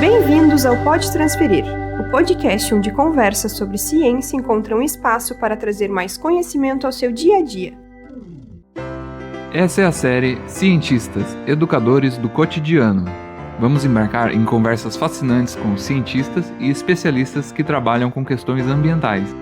Bem-vindos ao Pode Transferir, o podcast onde conversas sobre ciência encontram espaço para trazer mais conhecimento ao seu dia a dia. Essa é a série Cientistas, Educadores do Cotidiano. Vamos embarcar em conversas fascinantes com cientistas e especialistas que trabalham com questões ambientais.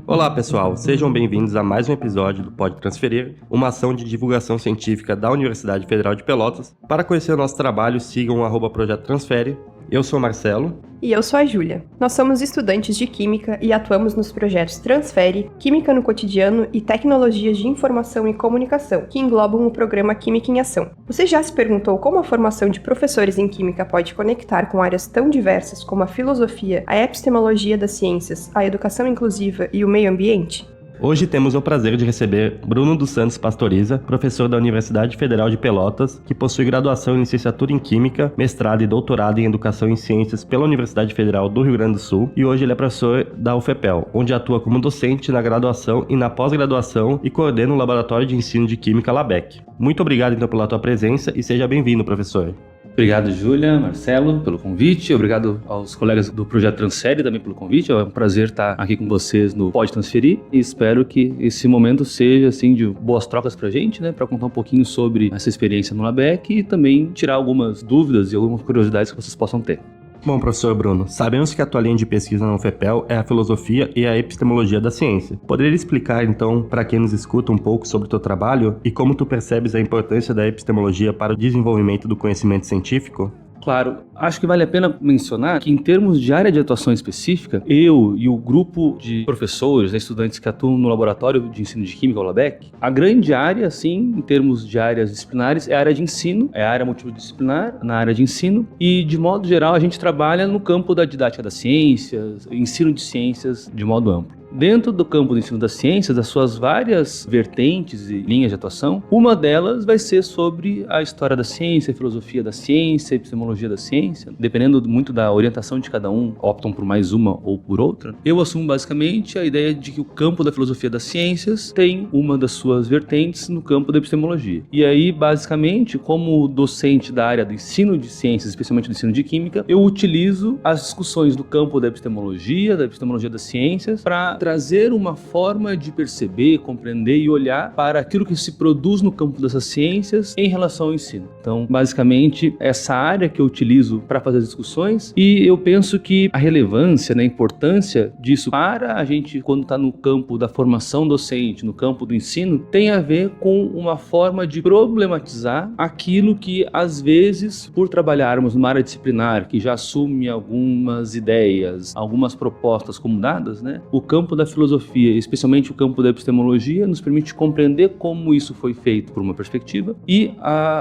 Olá pessoal, sejam bem-vindos a mais um episódio do Pode Transferir, uma ação de divulgação científica da Universidade Federal de Pelotas. Para conhecer o nosso trabalho, sigam o @Projeto Transfere. Eu sou o Marcelo. E eu sou a Júlia. Nós somos estudantes de Química e atuamos nos projetos Transfere, Química no Cotidiano e Tecnologias de Informação e Comunicação, que englobam o programa Química em Ação. Você já se perguntou como a formação de professores em Química pode conectar com áreas tão diversas como a filosofia, a epistemologia das ciências, a educação inclusiva e o meio ambiente? Hoje temos o prazer de receber Bruno dos Santos Pastoriza, professor da Universidade Federal de Pelotas, que possui graduação em licenciatura em Química, mestrado e doutorado em Educação em Ciências pela Universidade Federal do Rio Grande do Sul, e hoje ele é professor da UFPEL, onde atua como docente na graduação e na pós-graduação e coordena o Laboratório de Ensino de Química LABEC. Muito obrigado então pela tua presença e seja bem-vindo, professor. Obrigado, Júlia, Marcelo, pelo convite. Obrigado aos colegas do Projeto Transfere também pelo convite. É um prazer estar aqui com vocês no Pode Transferir e espero que esse momento seja assim, de boas trocas pra gente, né? Para contar um pouquinho sobre essa experiência no LABEC e também tirar algumas dúvidas e algumas curiosidades que vocês possam ter. Bom, professor Bruno, sabemos que a tua linha de pesquisa na UFPEL é a filosofia e a epistemologia da ciência. Poderia explicar, então, para quem nos escuta um pouco sobre o teu trabalho e como tu percebes a importância da epistemologia para o desenvolvimento do conhecimento científico? Claro, acho que vale a pena mencionar que em termos de área de atuação específica, eu e o grupo de professores, estudantes que atuam no Laboratório de Ensino de Química, o LABEC, a grande área, sim, em termos de áreas disciplinares, é a área de ensino, é a área multidisciplinar na área de ensino e, de modo geral, a gente trabalha no campo da didática das ciências, ensino de ciências de modo amplo. Dentro do campo do ensino das ciências, das suas várias vertentes e linhas de atuação, uma delas vai ser sobre a história da ciência, a filosofia da ciência, a epistemologia da ciência. Dependendo muito da orientação de cada um, optam por mais uma ou por outra. Eu assumo basicamente a ideia de que o campo da filosofia das ciências tem uma das suas vertentes no campo da epistemologia. E aí, basicamente, como docente da área do ensino de ciências, especialmente do ensino de química, eu utilizo as discussões do campo da epistemologia das ciências, para trazer uma forma de perceber, compreender e olhar para aquilo que se produz no campo dessas ciências em relação ao ensino. Então, basicamente, essa área que eu utilizo para fazer as discussões e eu penso que a relevância, a importância disso para a gente, quando está no campo da formação docente, no campo do ensino, tem a ver com uma forma de problematizar aquilo que, às vezes, por trabalharmos numa área disciplinar que já assume algumas ideias, algumas propostas como dadas, né? O campo da filosofia, especialmente o campo da epistemologia, nos permite compreender como isso foi feito por uma perspectiva e,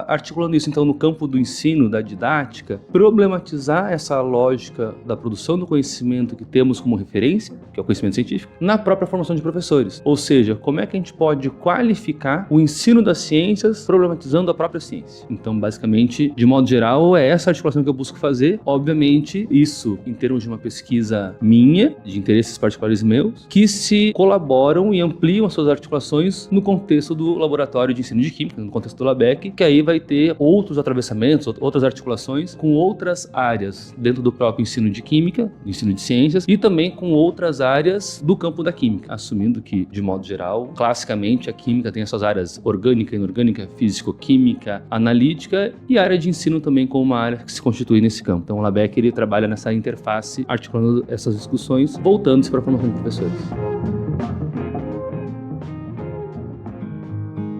articulando isso então no campo do ensino, da didática, problematizar essa lógica da produção do conhecimento que temos como referência, que é o conhecimento científico, na própria formação de professores. Ou seja, como é que a gente pode qualificar o ensino das ciências problematizando a própria ciência. Então, basicamente, de modo geral, é essa articulação que eu busco fazer. Obviamente, isso em termos de uma pesquisa minha, de interesses particulares meus, que se colaboram e ampliam as suas articulações no contexto do Laboratório de Ensino de Química, no contexto do LABEC, que aí vai ter outros atravessamentos, outras articulações com outras áreas dentro do próprio ensino de Química, ensino de Ciências, e também com outras áreas do campo da Química, assumindo que, de modo geral, classicamente, a Química tem as suas áreas orgânica, inorgânica, físico-química, analítica e a área de ensino também como uma área que se constitui nesse campo. Então, o LABEC ele trabalha nessa interface, articulando essas discussões, voltando-se para a formação de professores.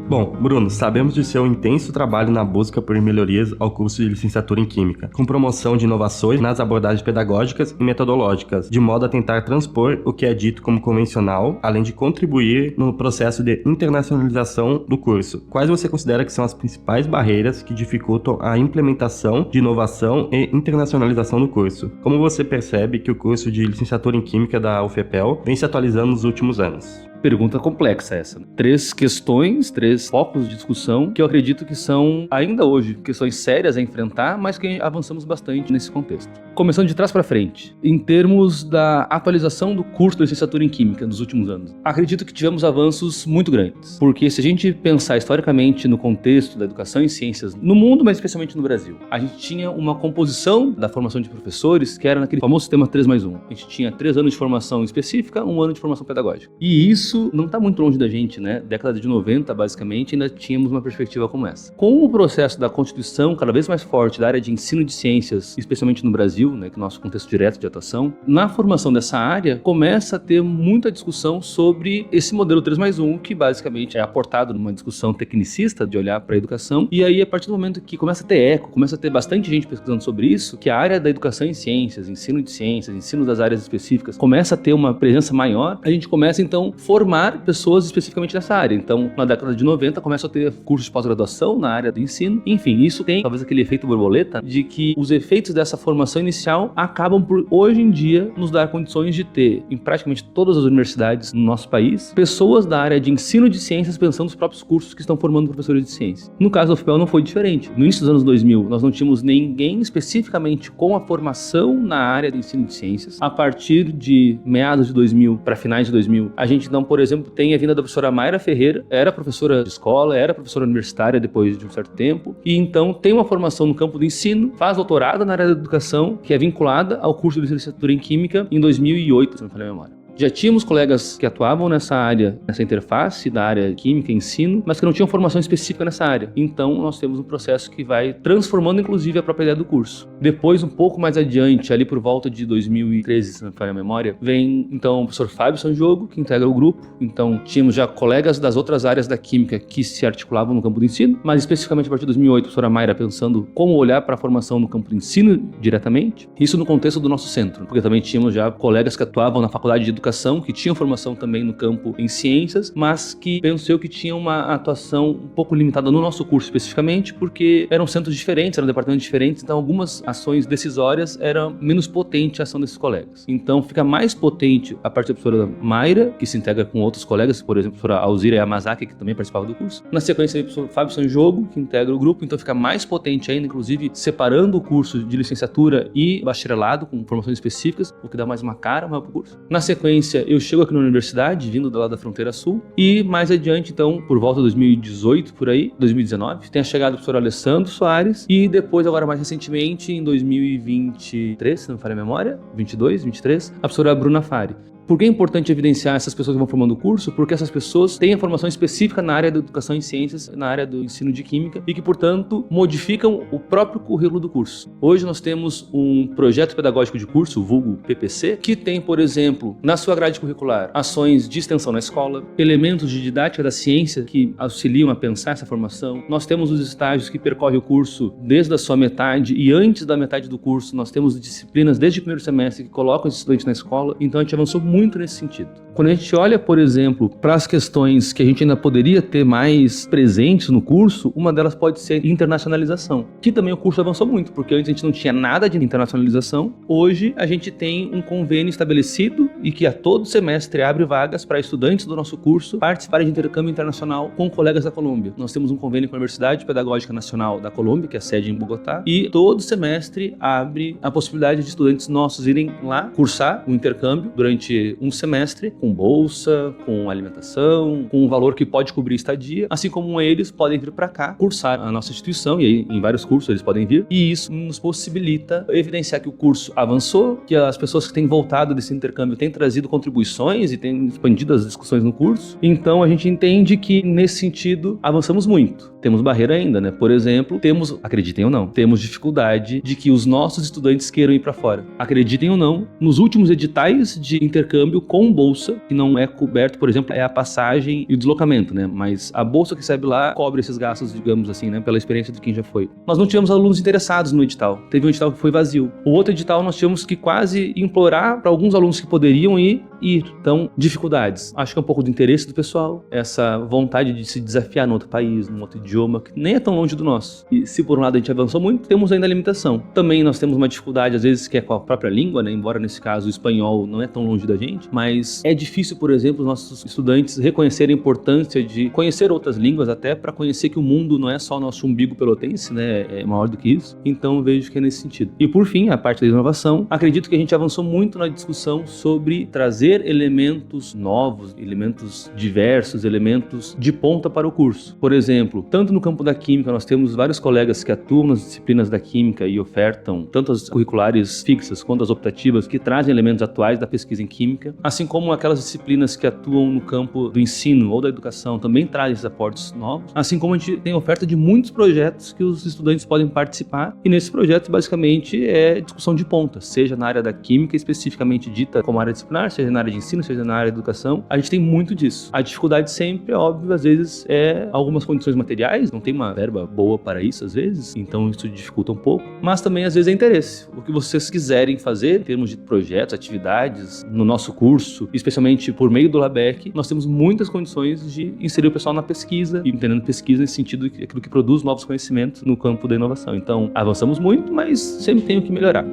Bom, Bruno, sabemos de seu intenso trabalho na busca por melhorias ao curso de licenciatura em Química, com promoção de inovações nas abordagens pedagógicas e metodológicas, de modo a tentar transpor o que é dito como convencional, além de contribuir no processo de internacionalização do curso. Quais você considera que são as principais barreiras que dificultam a implementação de inovação e internacionalização do curso? Como você percebe que o curso de licenciatura em Química da UFPEL vem se atualizando nos últimos anos? Pergunta complexa essa. 3 questões, 3 focos de discussão que eu acredito que são, ainda hoje, questões sérias a enfrentar, mas que avançamos bastante nesse contexto. Começando de trás para frente, em termos da atualização do curso de licenciatura em Química nos últimos anos, acredito que tivemos avanços muito grandes, porque se a gente pensar historicamente no contexto da educação em ciências no mundo, mas especialmente no Brasil, a gente tinha uma composição da formação de professores que era naquele famoso sistema 3+1. A gente tinha 3 anos de formação específica, 1 ano de formação pedagógica. E isso não está muito longe da gente, né? Década de 90, basicamente, ainda tínhamos uma perspectiva como essa. Com o processo da constituição cada vez mais forte da área de ensino de ciências, especialmente no Brasil, né, que é o nosso contexto direto de atuação, na formação dessa área, começa a ter muita discussão sobre esse modelo 3+1, que basicamente é aportado numa discussão tecnicista de olhar para a educação, e aí, a partir do momento que começa a ter eco, começa a ter bastante gente pesquisando sobre isso, que a área da educação em ciências, ensino de ciências, ensino das áreas específicas, começa a ter uma presença maior, a gente começa, então, formar pessoas especificamente nessa área. Então, na década de 90, começa a ter cursos de pós-graduação na área do ensino. Enfim, isso tem talvez aquele efeito borboleta de que os efeitos dessa formação inicial acabam por, hoje em dia, nos dar condições de ter, em praticamente todas as universidades no nosso país, pessoas da área de ensino de ciências pensando nos próprios cursos que estão formando professores de ciência. No caso da UFPEL não foi diferente. No início dos anos 2000, nós não tínhamos ninguém especificamente com a formação na área de ensino de ciências. A partir de meados de 2000 para finais de 2000, a gente não, por exemplo, tem a vinda da professora Mayra Ferreira, era professora de escola, era professora universitária depois de um certo tempo, e então tem uma formação no campo do ensino, faz doutorado na área da educação, que é vinculada ao curso de licenciatura em Química em 2008, se não me falha a memória. Já tínhamos colegas que atuavam nessa área, nessa interface da área química e ensino, mas que não tinham formação específica nessa área. Então, nós temos um processo que vai transformando, inclusive, a própria ideia do curso. Depois, um pouco mais adiante, ali por volta de 2013, se não me falha a memória, vem, então, o professor Fábio Sanjogo, que integra o grupo. Então, tínhamos já colegas das outras áreas da química que se articulavam no campo do ensino, mas especificamente a partir de 2008, a professora Mayra pensando como olhar para a formação no campo do ensino diretamente. Isso no contexto do nosso centro, porque também tínhamos já colegas que atuavam na faculdade de educação, que tinham formação também no campo em ciências, mas que pensou que tinha uma atuação um pouco limitada no nosso curso especificamente, porque eram centros diferentes, eram departamentos diferentes, então algumas ações decisórias eram menos potente a ação desses colegas. Então fica mais potente a parte da professora Mayra, que se integra com outros colegas, por exemplo, a professora Alzira Yamazaki, que também participava do curso. Na sequência, o professor Fábio Sanjogo, que integra o grupo, então fica mais potente ainda, inclusive separando o curso de licenciatura e bacharelado com formações específicas, o que dá mais uma cara maior para o curso. Na sequência, eu chego aqui na universidade, vindo lá da fronteira sul, e mais adiante, então, por volta de 2018, por aí, 2019, tem a chegada do professor Alessandro Soares, e depois, agora mais recentemente, em 2023, se não me falha a memória, 22, 23, a professora Bruna Fari. Por que é importante evidenciar essas pessoas que vão formando o curso? Porque essas pessoas têm a formação específica na área da educação em ciências, na área do ensino de química e que, portanto, modificam o próprio currículo do curso. Hoje nós temos um projeto pedagógico de curso, vulgo PPC, que tem, por exemplo, na sua grade curricular, ações de extensão na escola, elementos de didática da ciência que auxiliam a pensar essa formação. Nós temos os estágios que percorrem o curso desde a sua metade e antes da metade do curso nós temos disciplinas desde o primeiro semestre que colocam esse estudante na escola, então a gente avançou muito nesse sentido. Quando a gente olha, por exemplo, para as questões que a gente ainda poderia ter mais presentes no curso, uma delas pode ser internacionalização, que também o curso avançou muito, porque antes a gente não tinha nada de internacionalização. Hoje a gente tem um convênio estabelecido e que a todo semestre abre vagas para estudantes do nosso curso participarem de intercâmbio internacional com colegas da Colômbia. Nós temos um convênio com a Universidade Pedagógica Nacional da Colômbia, que é a sede em Bogotá, e todo semestre abre a possibilidade de estudantes nossos irem lá cursar o intercâmbio durante um semestre, com bolsa, com alimentação, com um valor que pode cobrir estadia, assim como eles podem vir para cá cursar a nossa instituição, e aí em vários cursos eles podem vir, e isso nos possibilita evidenciar que o curso avançou, que as pessoas que têm voltado desse intercâmbio têm trazido contribuições e têm expandido as discussões no curso. Então a gente entende que nesse sentido avançamos muito. Temos barreira ainda, né? Por exemplo, temos, acreditem ou não, temos dificuldade de que os nossos estudantes queiram ir para fora. Acreditem ou não, nos últimos editais de intercâmbio com bolsa, que não é coberto, por exemplo, é a passagem e o deslocamento, né? Mas a bolsa que recebe lá cobre esses gastos, digamos assim, né? Pela experiência de quem já foi. Nós não tivemos alunos interessados no edital. Teve um edital que foi vazio. O outro edital nós tivemos que quase implorar para alguns alunos que poderiam ir. Então, dificuldades. Acho que é um pouco do interesse do pessoal, essa vontade de se desafiar no outro país, num outro idioma, que nem é tão longe do nosso. E se por um lado a gente avançou muito, temos ainda a limitação. Também nós temos uma dificuldade, às vezes, que é com a própria língua, né? Embora nesse caso o espanhol não é tão longe da gente, mas é difícil, por exemplo, os nossos estudantes reconhecerem a importância de conhecer outras línguas, até para conhecer que o mundo não é só o nosso umbigo pelotense, né? É maior do que isso. Então eu vejo que é nesse sentido. E por fim, a parte da inovação, acredito que a gente avançou muito na discussão sobre trazer elementos novos, elementos diversos, elementos de ponta para o curso. Por exemplo, tanto no campo da química, nós temos vários colegas que atuam nas disciplinas da química e ofertam tanto as curriculares fixas quanto as optativas que trazem elementos atuais da pesquisa em química, assim como aquelas disciplinas que atuam no campo do ensino ou da educação também trazem esses aportes novos, assim como a gente tem oferta de muitos projetos que os estudantes podem participar, e nesses projetos basicamente é discussão de ponta, seja na área da química especificamente dita como área disciplinar, seja na área de ensino, seja na área de educação. A gente tem muito disso. A dificuldade sempre, óbvio, às vezes é algumas condições materiais, não tem uma verba boa para isso às vezes, então isso dificulta um pouco, mas também às vezes é interesse. O que vocês quiserem fazer em termos de projetos, atividades no nosso curso, especialmente por meio do LABEC, nós temos muitas condições de inserir o pessoal na pesquisa, e entendendo pesquisa nesse sentido, aquilo que produz novos conhecimentos no campo da inovação. Então, avançamos muito, mas sempre tem o que melhorar.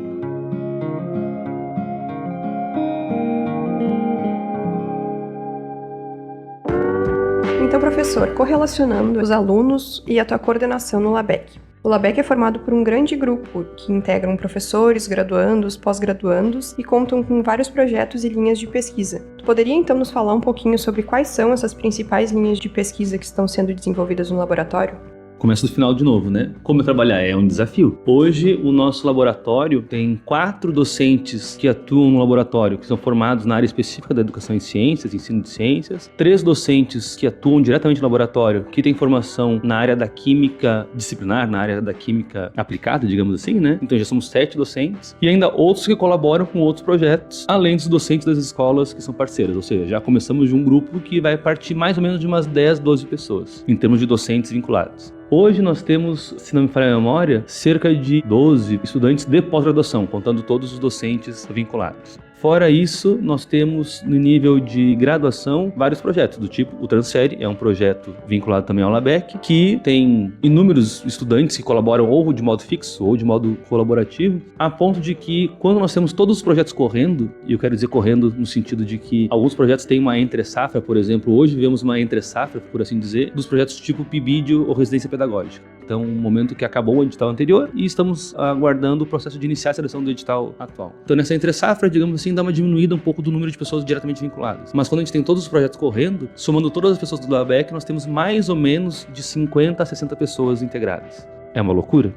Então, professor, correlacionando os alunos e a tua coordenação no LABEC. O LABEC é formado por um grande grupo que integram professores, graduandos, pós-graduandos e contam com vários projetos e linhas de pesquisa. Tu poderia então nos falar um pouquinho sobre quais são essas principais linhas de pesquisa que estão sendo desenvolvidas no laboratório? Começa do final de novo, né? Como trabalhar é um desafio. Hoje, o nosso laboratório tem 4 docentes que atuam no laboratório, que são formados na área específica da educação em ciências, ensino de ciências. 3 docentes que atuam diretamente no laboratório, que têm formação na área da química disciplinar, na área da química aplicada, digamos assim, né? Então já somos 7 docentes. E ainda outros que colaboram com outros projetos, além dos docentes das escolas que são parceiras. Ou seja, já começamos de um grupo que vai partir mais ou menos de umas 10, 12 pessoas, em termos de docentes vinculados. Hoje nós temos, se não me falha a memória, cerca de 12 estudantes de pós-graduação, contando todos os docentes vinculados. Fora isso, nós temos no nível de graduação vários projetos, do tipo o Transfere, é um projeto vinculado também ao LABEC, que tem inúmeros estudantes que colaboram ou de modo fixo ou de modo colaborativo, a ponto de que quando nós temos todos os projetos correndo, e eu quero dizer correndo no sentido de que alguns projetos têm uma entre-safra, por exemplo, hoje vemos uma entre-safra, por assim dizer, dos projetos tipo PIBID ou residência pedagógica. Então, um momento que acabou o edital anterior e estamos aguardando o processo de iniciar a seleção do edital atual. Então, nessa entre-safra, digamos assim, dá uma diminuída um pouco do número de pessoas diretamente vinculadas. Mas quando a gente tem todos os projetos correndo, somando todas as pessoas do LABEC, nós temos mais ou menos de 50 a 60 pessoas integradas. É uma loucura?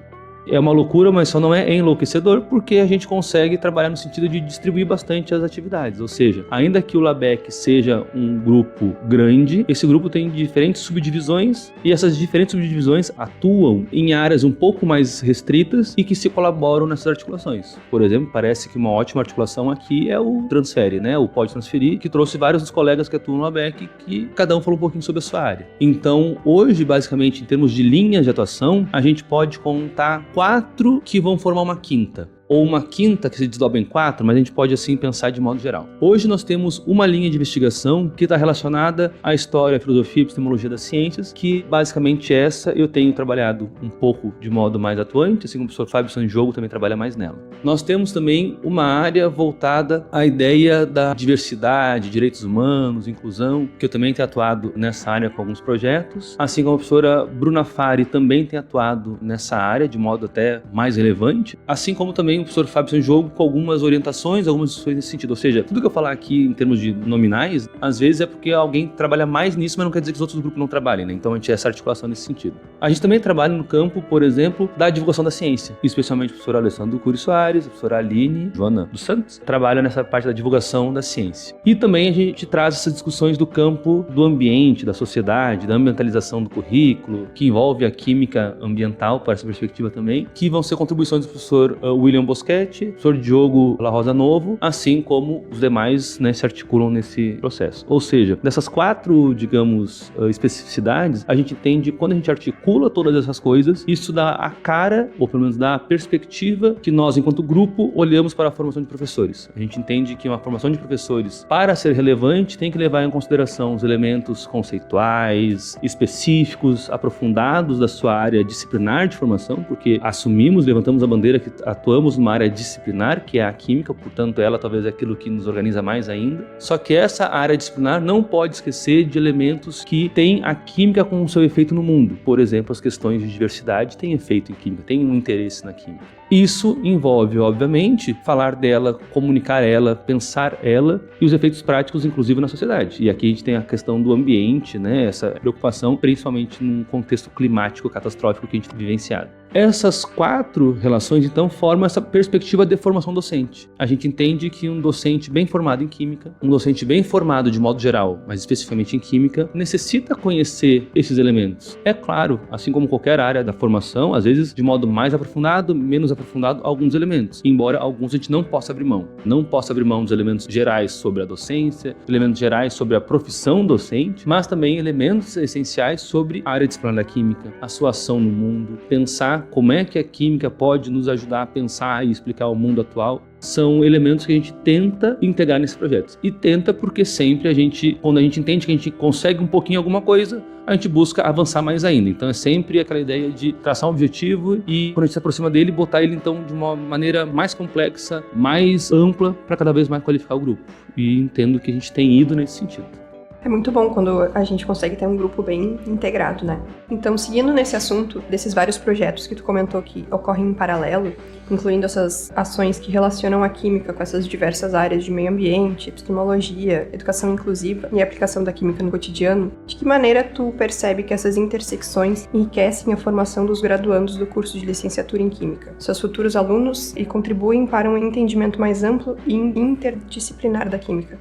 É uma loucura, mas só não é enlouquecedor, porque a gente consegue trabalhar no sentido de distribuir bastante as atividades. Ou seja, ainda que o LABEC seja um grupo grande, esse grupo tem diferentes subdivisões e essas diferentes subdivisões atuam em áreas um pouco mais restritas e que se colaboram nessas articulações. Por exemplo, parece que uma ótima articulação aqui é o Transfere, né? O Pode Transferir, que trouxe vários dos colegas que atuam no LABEC, que cada um falou um pouquinho sobre a sua área. Então, hoje, basicamente, em termos de linhas de atuação, a gente pode contar 4 que vão formar uma quinta. Ou uma quinta que se desdobra em 4, mas a gente pode assim pensar de modo geral. Hoje nós temos uma linha de investigação que está relacionada à história, à filosofia e epistemologia das ciências, que basicamente essa eu tenho trabalhado um pouco de modo mais atuante, assim como o professor Fábio Sanjogo também trabalha mais nela. Nós temos também uma área voltada à ideia da diversidade, direitos humanos, inclusão, que eu também tenho atuado nessa área com alguns projetos, assim como a professora Bruna Fari também tem atuado nessa área de modo até mais relevante, assim como também o professor Fábio Sanjogo com algumas orientações, algumas discussões nesse sentido. Ou seja, tudo que eu falar aqui em termos de nominais, às vezes é porque alguém trabalha mais nisso, mas não quer dizer que os outros grupos não trabalhem, né? Então a gente tem essa articulação nesse sentido. A gente também trabalha no campo, por exemplo, da divulgação da ciência, especialmente o professor Alessandro Cury Soares, a professora Aline Joana dos Santos, trabalham nessa parte da divulgação da ciência. E também a gente traz essas discussões do campo do ambiente, da sociedade, da ambientalização do currículo, que envolve a química ambiental, para essa perspectiva também, que vão ser contribuições do professor William Boschetti, professor Diogo La Rosa Novo, assim como os demais, né, se articulam nesse processo. Ou seja, dessas 4, digamos, especificidades, a gente entende quando a gente articula todas essas coisas, isso dá a cara, ou pelo menos dá a perspectiva que nós, enquanto grupo, olhamos para a formação de professores. A gente entende que uma formação de professores, para ser relevante, tem que levar em consideração os elementos conceituais, específicos, aprofundados da sua área disciplinar de formação, porque assumimos, levantamos a bandeira que atuamos uma área disciplinar, que é a química, portanto ela talvez é aquilo que nos organiza mais ainda. Só que essa área disciplinar não pode esquecer de elementos que têm a química com o seu efeito no mundo. Por exemplo, as questões de diversidade têm efeito em química, têm um interesse na química. Isso envolve, obviamente, falar dela, comunicar ela, pensar ela e os efeitos práticos, inclusive, na sociedade. E aqui a gente tem a questão do ambiente, né? Essa preocupação, principalmente num contexto climático catastrófico que a gente tem vivenciado. Essas 4 relações, então, formam essa perspectiva de formação docente. A gente entende que um docente bem formado em química, um docente bem formado de modo geral, mas especificamente em química, necessita conhecer esses elementos. É claro, assim como qualquer área da formação, às vezes de modo mais aprofundado, menos aprofundado, alguns elementos, embora alguns a gente não possa abrir mão. Não possa abrir mão dos elementos gerais sobre a docência, elementos gerais sobre a profissão docente, mas também elementos essenciais sobre a área disciplinar da química, a sua ação no mundo, pensar como é que a química pode nos ajudar a pensar e explicar o mundo atual. São elementos que a gente tenta integrar nesses projetos. E tenta porque sempre quando a gente entende que a gente consegue um pouquinho alguma coisa, a gente busca avançar mais ainda. Então é sempre aquela ideia de traçar um objetivo e quando a gente se aproxima dele, botar ele então de uma maneira mais complexa, mais ampla, para cada vez mais qualificar o grupo. E entendo que a gente tem ido nesse sentido. É muito bom quando a gente consegue ter um grupo bem integrado, né? Então, seguindo nesse assunto, desses vários projetos que tu comentou que ocorrem em paralelo, incluindo essas ações que relacionam a química com essas diversas áreas de meio ambiente, epistemologia, educação inclusiva e aplicação da química no cotidiano, de que maneira tu percebe que essas intersecções enriquecem a formação dos graduandos do curso de licenciatura em Química, seus futuros alunos, e contribuem para um entendimento mais amplo e interdisciplinar da química?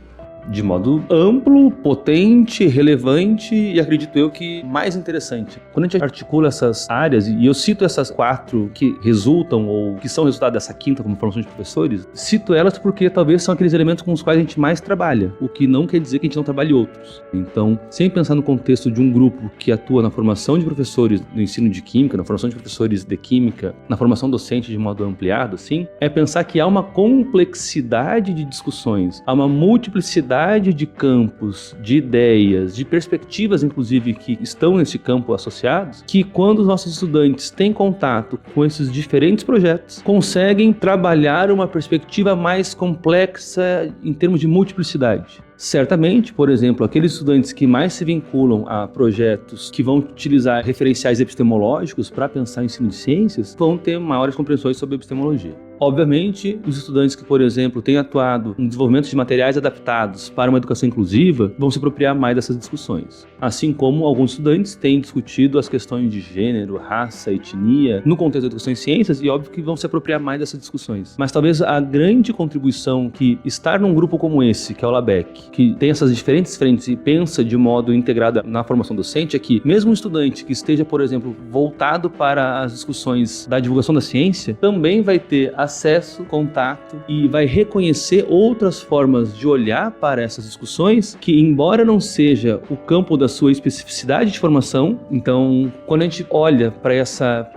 De modo amplo, potente, relevante e acredito eu que mais interessante. Quando a gente articula essas áreas, e eu cito essas 4 que resultam ou que são resultado dessa 5ª como formação de professores, cito elas porque talvez são aqueles elementos com os quais a gente mais trabalha, o que não quer dizer que a gente não trabalhe outros. Então, sem pensar no contexto de um grupo que atua na formação de professores no ensino de química, na formação de professores de química, na formação docente de modo ampliado, assim, é pensar que há uma complexidade de discussões, há uma multiplicidade de campos, de ideias, de perspectivas, inclusive, que estão nesse campo associados, que quando os nossos estudantes têm contato com esses diferentes projetos, conseguem trabalhar uma perspectiva mais complexa em termos de multiplicidade. Certamente, por exemplo, aqueles estudantes que mais se vinculam a projetos que vão utilizar referenciais epistemológicos para pensar em ensino de ciências vão ter maiores compreensões sobre epistemologia. Obviamente, os estudantes que, por exemplo, têm atuado no desenvolvimento de materiais adaptados para uma educação inclusiva vão se apropriar mais dessas discussões. Assim como alguns estudantes têm discutido as questões de gênero, raça, etnia no contexto da educação em ciências e óbvio que vão se apropriar mais dessas discussões. Mas talvez a grande contribuição que estar num grupo como esse, que é o LABEC, que tem essas diferentes frentes e pensa de modo integrado na formação docente, é que mesmo um estudante que esteja, por exemplo, voltado para as discussões da divulgação da ciência, também vai ter acesso, contato e vai reconhecer outras formas de olhar para essas discussões que, embora não seja o campo da sua especificidade de formação, então, quando a gente olha para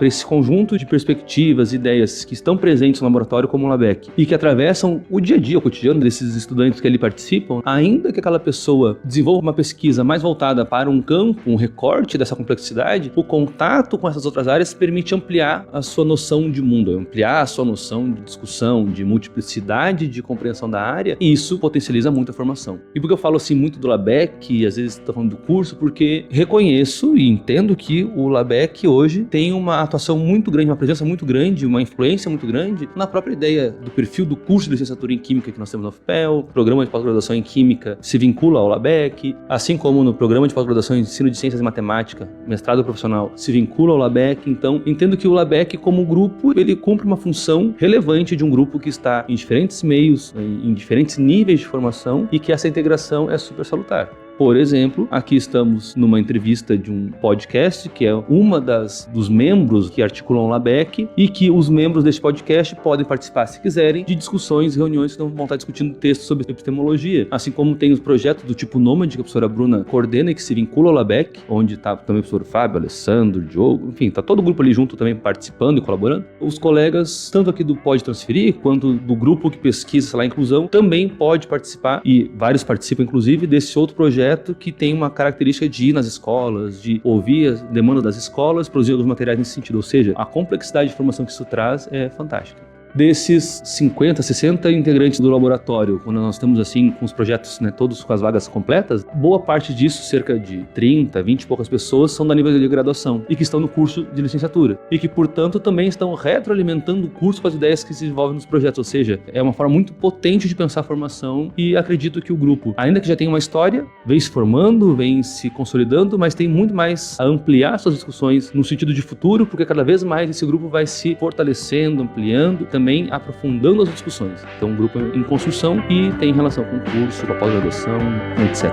esse conjunto de perspectivas, ideias que estão presentes no laboratório como o LABEC e que atravessam o dia a dia, o cotidiano desses estudantes que ali participam, ainda que aquela pessoa desenvolva uma pesquisa mais voltada para um campo, um recorte dessa complexidade, o contato com essas outras áreas permite ampliar a sua noção de mundo, ampliar a sua noção de discussão, de multiplicidade de compreensão da área, e isso potencializa muito a formação. E por que eu falo assim muito do LABEC, e às vezes estou falando do curso, porque reconheço e entendo que o LABEC hoje tem uma atuação muito grande, uma presença muito grande, uma influência muito grande na própria ideia do perfil do curso de licenciatura em Química que nós temos na UFPEL, programa de pós-graduação em Química se vincula ao LABEC, assim como no programa de pós-graduação em Ensino de Ciências e Matemática, mestrado profissional, se vincula ao LABEC. Então, entendo que o LABEC, como grupo, ele cumpre uma função relevante de um grupo que está em diferentes meios, em diferentes níveis de formação e que essa integração é super salutar. Por exemplo, aqui estamos numa entrevista de um podcast, que é uma dos membros que articulam o LABEC, e que os membros deste podcast podem participar, se quiserem, de discussões, reuniões que vão estar discutindo textos sobre epistemologia. Assim como tem os projetos do tipo Nômade, que a professora Bruna coordena e que se vincula ao LABEC, onde está também o professor Fábio, Alessandro, Diogo, enfim, está todo o grupo ali junto também participando e colaborando. Os colegas, tanto aqui do Pode Transferir, quanto do grupo que pesquisa lá a inclusão, também pode participar, e vários participam, inclusive, desse outro projeto que tem uma característica de ir nas escolas, de ouvir a demanda das escolas, produzir alguns materiais nesse sentido. Ou seja, a complexidade de formação que isso traz é fantástica. Desses 50, 60 integrantes do laboratório, quando nós estamos assim com os projetos, né, todos com as vagas completas, boa parte disso, cerca de 30, 20 e poucas pessoas, são da nível de graduação e que estão no curso de licenciatura. E que, portanto, também estão retroalimentando o curso com as ideias que se desenvolvem nos projetos. Ou seja, é uma forma muito potente de pensar a formação e acredito que o grupo, ainda que já tenha uma história, vem se formando, vem se consolidando, mas tem muito mais a ampliar suas discussões no sentido de futuro, porque cada vez mais esse grupo vai se fortalecendo, ampliando, também aprofundando as discussões. Então, um grupo em construção e tem relação com o curso, com a pós-graduação, etc.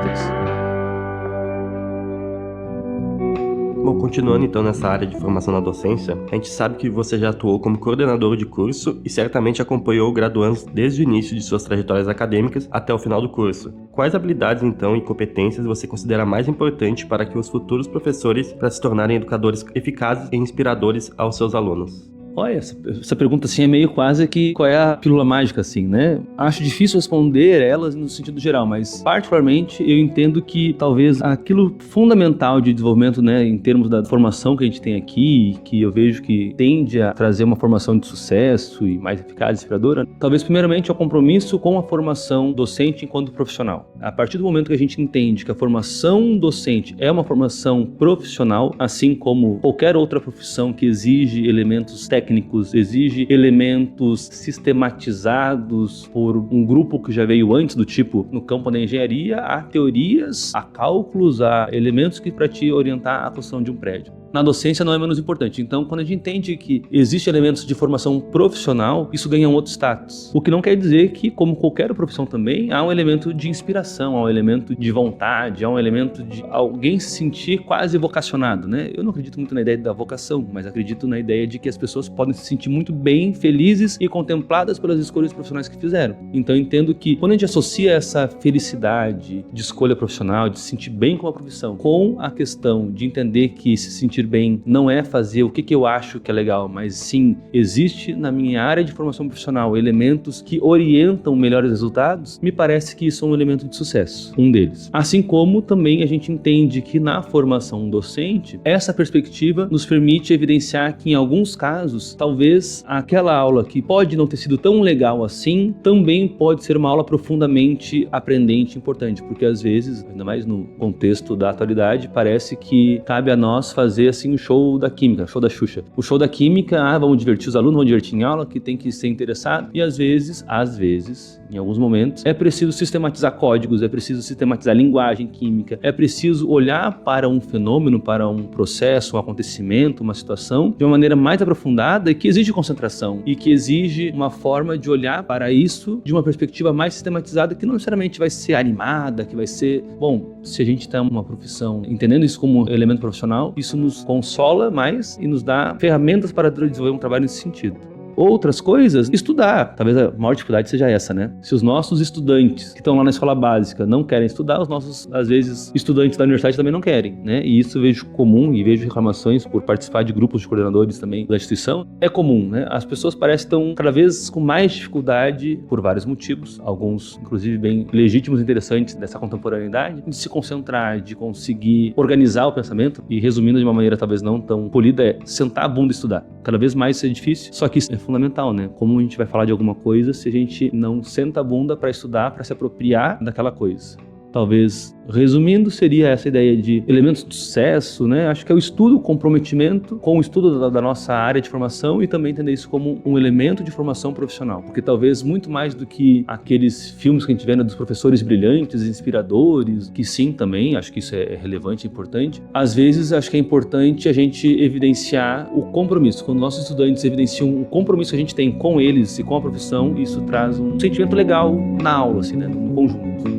Bom, continuando então nessa área de formação na docência, a gente sabe que você já atuou como coordenador de curso e certamente acompanhou graduandos desde o início de suas trajetórias acadêmicas até o final do curso. Quais habilidades então e competências você considera mais importantes para que os futuros professores para se tornarem educadores eficazes e inspiradores aos seus alunos? Olha, essa pergunta assim é meio quase que qual é a pílula mágica assim, né? Acho difícil responder elas no sentido geral, mas particularmente eu entendo que talvez aquilo fundamental de desenvolvimento, né, em termos da formação que a gente tem aqui, que eu vejo que tende a trazer uma formação de sucesso e mais eficaz e inspiradora, talvez primeiramente é o compromisso com a formação docente enquanto profissional. A partir do momento que a gente entende que a formação docente é uma formação profissional, assim como qualquer outra profissão que exige elementos técnicos, exige elementos sistematizados por um grupo que já veio antes, do tipo, no campo da engenharia, há teorias, há cálculos, há elementos que para te orientar a construção de um prédio. Na docência não é menos importante. Então, quando a gente entende que existem elementos de formação profissional, isso ganha um outro status. O que não quer dizer que, como qualquer profissão também, há um elemento de inspiração, há um elemento de vontade, há um elemento de alguém se sentir quase vocacionado, né? Eu não acredito muito na ideia da vocação, mas acredito na ideia de que as pessoas podem se sentir muito bem, felizes e contempladas pelas escolhas profissionais que fizeram. Então, eu entendo que quando a gente associa essa felicidade de escolha profissional, de se sentir bem com a profissão, com a questão de entender que se sentir bem não é fazer o que eu acho que é legal, mas sim, existe na minha área de formação profissional elementos que orientam melhores resultados, me parece que isso é um elemento de sucesso, um deles. Assim como também a gente entende que na formação docente, essa perspectiva nos permite evidenciar que em alguns casos, talvez aquela aula que pode não ter sido tão legal assim, também pode ser uma aula profundamente aprendente e importante, porque às vezes, ainda mais no contexto da atualidade, parece que cabe a nós fazer assim o show da química, o show da Xuxa. O show da química, vamos divertir os alunos, vamos divertir em aula, que tem que ser interessado. E às vezes, em alguns momentos, é preciso sistematizar códigos, é preciso sistematizar linguagem química, é preciso olhar para um fenômeno, para um processo, um acontecimento, uma situação, de uma maneira mais aprofundada e que exige concentração e que exige uma forma de olhar para isso de uma perspectiva mais sistematizada, que não necessariamente vai ser animada, que vai ser... Bom, se a gente está em uma profissão, entendendo isso como elemento profissional, isso nos consola mais e nos dá ferramentas para desenvolver um trabalho nesse sentido. Outras coisas, estudar. Talvez a maior dificuldade seja essa, né? Se os nossos estudantes que estão lá na escola básica não querem estudar, os nossos, às vezes, estudantes da universidade também não querem, né? E isso eu vejo comum e vejo reclamações por participar de grupos de coordenadores também da instituição. É comum, né? As pessoas parecem estão cada vez com mais dificuldade por vários motivos, alguns, inclusive, bem legítimos e interessantes dessa contemporaneidade, de se concentrar, de conseguir organizar o pensamento e, resumindo de uma maneira talvez não tão polida, é sentar a bunda e estudar. Cada vez mais isso é difícil, só que isso é fundamental, né? Como a gente vai falar de alguma coisa se a gente não senta a bunda para estudar, para se apropriar daquela coisa? Talvez, resumindo, seria essa ideia de elementos de sucesso, né? Acho que é o estudo, o comprometimento com o estudo da nossa área de formação e também entender isso como um elemento de formação profissional. Porque talvez muito mais do que aqueles filmes que a gente vê, né, dos professores brilhantes, inspiradores, que sim, também, acho que isso é relevante e importante. Às vezes, acho que é importante a gente evidenciar o compromisso. Quando nossos estudantes evidenciam o compromisso que a gente tem com eles e com a profissão, isso traz um sentimento legal na aula, assim, né, no conjunto.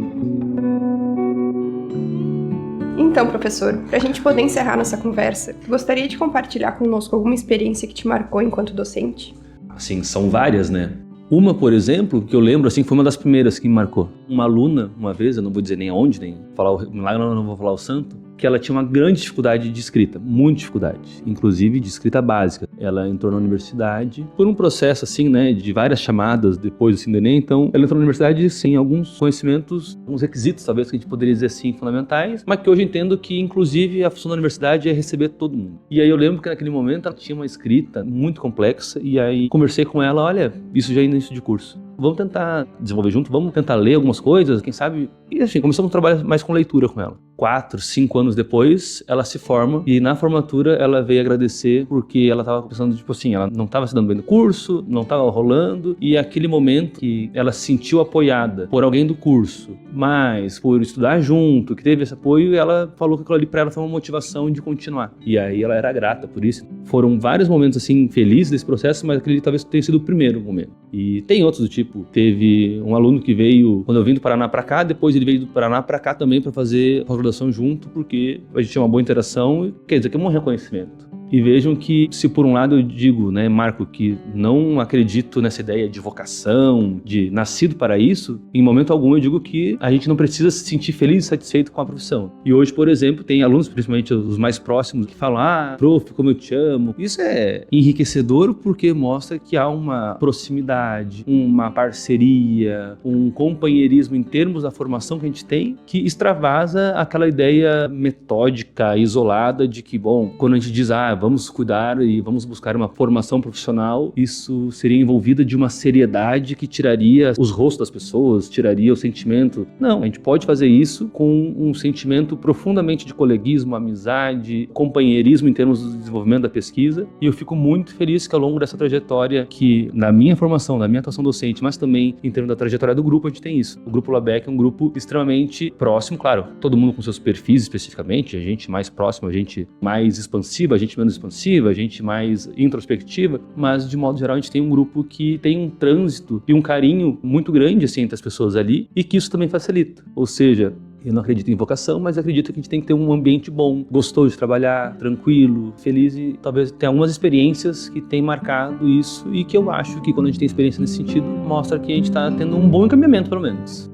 Então, professor, para a gente poder encerrar nossa conversa, gostaria de compartilhar conosco alguma experiência que te marcou enquanto docente? Assim, são várias, né? Uma, por exemplo, que eu lembro, assim, foi uma das primeiras que me marcou. Uma aluna, uma vez, eu não vou dizer nem aonde, nem falar o milagre, eu não vou falar o santo, que ela tinha uma grande dificuldade de escrita, muita dificuldade, inclusive de escrita básica. Ela entrou na universidade por um processo assim, né, de várias chamadas depois do Enem, então ela entrou na universidade sem alguns conhecimentos, alguns requisitos, talvez que a gente poderia dizer assim, fundamentais, mas que hoje eu entendo que inclusive a função da universidade é receber todo mundo. E aí eu lembro que naquele momento ela tinha uma escrita muito complexa e aí conversei com ela, olha, isso já é início de curso. Vamos tentar desenvolver junto, vamos tentar ler algumas coisas, quem sabe... E assim, começamos a trabalhar mais com leitura com ela. 4, 5 anos depois, ela se forma e na formatura ela veio agradecer porque ela estava pensando, tipo assim, ela não estava se dando bem no curso, não estava rolando e aquele momento que ela se sentiu apoiada por alguém do curso, mas por estudar junto, que teve esse apoio, ela falou que aquilo ali para ela foi uma motivação de continuar. E aí ela era grata por isso. Foram vários momentos assim felizes desse processo, mas aquele talvez tenha sido o primeiro momento. E tem outros do tipo, teve um aluno que veio, quando eu vim do Paraná para cá, depois ele veio do Paraná para cá também para fazer pós-graduação junto, porque a gente tinha uma boa interação e quer dizer que é um reconhecimento. E vejam que, se por um lado eu digo, né, Marco, que não acredito nessa ideia de vocação, de nascido para isso, em momento algum eu digo que a gente não precisa se sentir feliz e satisfeito com a profissão. E hoje, por exemplo, tem alunos, principalmente os mais próximos, que falam, prof, como eu te amo. Isso é enriquecedor porque mostra que há uma proximidade, uma parceria, um companheirismo em termos da formação que a gente tem, que extravasa aquela ideia metódica, isolada de que, bom, quando a gente diz, vamos cuidar e vamos buscar uma formação profissional, isso seria envolvida de uma seriedade que tiraria os rostos das pessoas, tiraria o sentimento. Não, a gente pode fazer isso com um sentimento profundamente de coleguismo, amizade, companheirismo em termos do desenvolvimento da pesquisa. E eu fico muito feliz que ao longo dessa trajetória, que na minha formação, na minha atuação docente, mas também em termos da trajetória do grupo, a gente tem isso. O Grupo LABEC é um grupo extremamente próximo, claro, todo mundo com seus perfis especificamente, a gente mais próximo, a gente mais expansiva, a gente menos expansiva, a gente mais introspectiva, mas de modo geral a gente tem um grupo que tem um trânsito e um carinho muito grande assim, entre as pessoas ali e que isso também facilita. Ou seja, eu não acredito em vocação, mas acredito que a gente tem que ter um ambiente bom, gostoso de trabalhar, tranquilo, feliz e talvez tenha algumas experiências que têm marcado isso e que eu acho que quando a gente tem experiência nesse sentido, mostra que a gente está tendo um bom encaminhamento, pelo menos.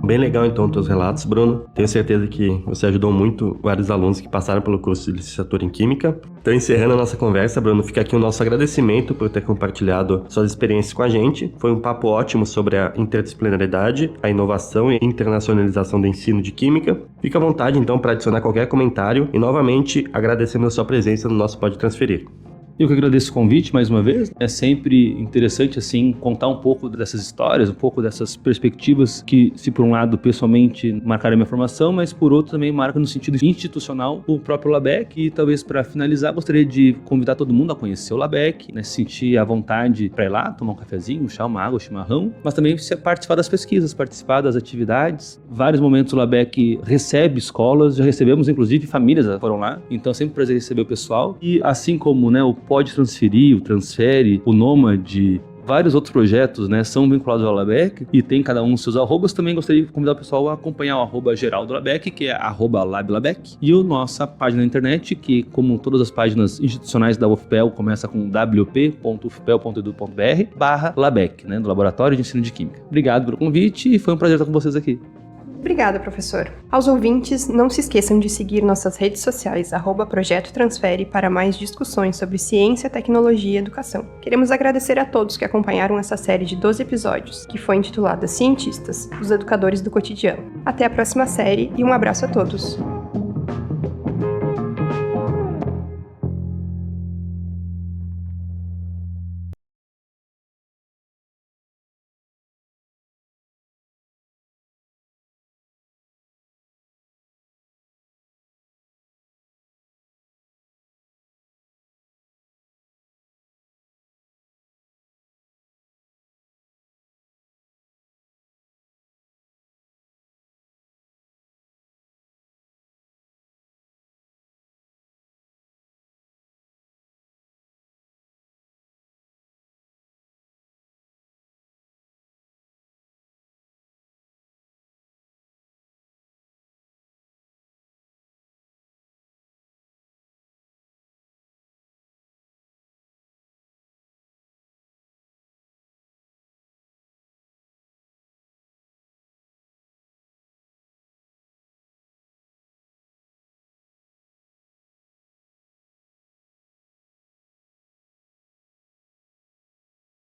Bem legal então os teus relatos, Bruno. Tenho certeza que você ajudou muito vários alunos que passaram pelo curso de licenciatura em Química. Então, encerrando a nossa conversa, Bruno, fica aqui o nosso agradecimento por ter compartilhado suas experiências com a gente. Foi um papo ótimo sobre a interdisciplinaridade, a inovação e internacionalização do ensino de Química. Fica à vontade então para adicionar qualquer comentário e novamente agradecendo a sua presença no nosso Pode Transferir. Eu que agradeço o convite mais uma vez. É sempre interessante, assim, contar um pouco dessas histórias, um pouco dessas perspectivas que, se por um lado, pessoalmente marcaram a minha formação, mas por outro também marcam no sentido institucional o próprio LABEC. E talvez para finalizar, gostaria de convidar todo mundo a conhecer o LABEC, né, se sentir à vontade para ir lá, tomar um cafezinho, um chá, uma água, um chimarrão, mas também participar das pesquisas, participar das atividades. Vários momentos o LABEC recebe escolas, já recebemos inclusive famílias que foram lá, então é sempre um prazer receber o pessoal. E assim como, né, o Pode Transferir, o Transfere, o Nômade, vários outros projetos, né, são vinculados ao LABEC e tem cada um os seus arrobas. Também gostaria de convidar o pessoal a acompanhar o arroba geral do LABEC, que é @LabLABEC, e a nossa página na internet, que, como todas as páginas institucionais da UFPEL, começa com wp.ufpel.edu.br/LABEC, né, do Laboratório de Ensino de Química. Obrigado pelo convite e foi um prazer estar com vocês aqui. Obrigada, professor. Aos ouvintes, não se esqueçam de seguir nossas redes sociais, @Projeto Transfere, para mais discussões sobre ciência, tecnologia e educação. Queremos agradecer a todos que acompanharam essa série de 12 episódios, que foi intitulada Cientistas, os educadores do cotidiano. Até a próxima série e um abraço a todos.